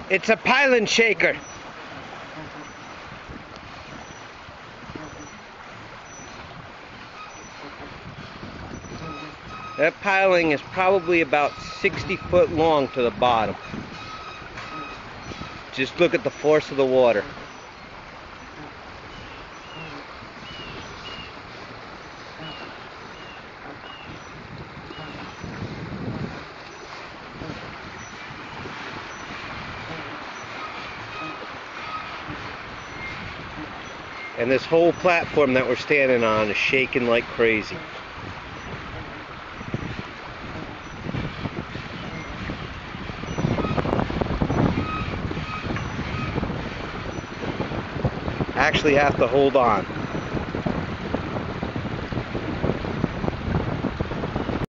It's a piling shaker. That piling is probably about 60 foot long to the bottom. Just look at the force of the water. And this whole platform that we're standing on is shaking like crazy. Actually have to hold on.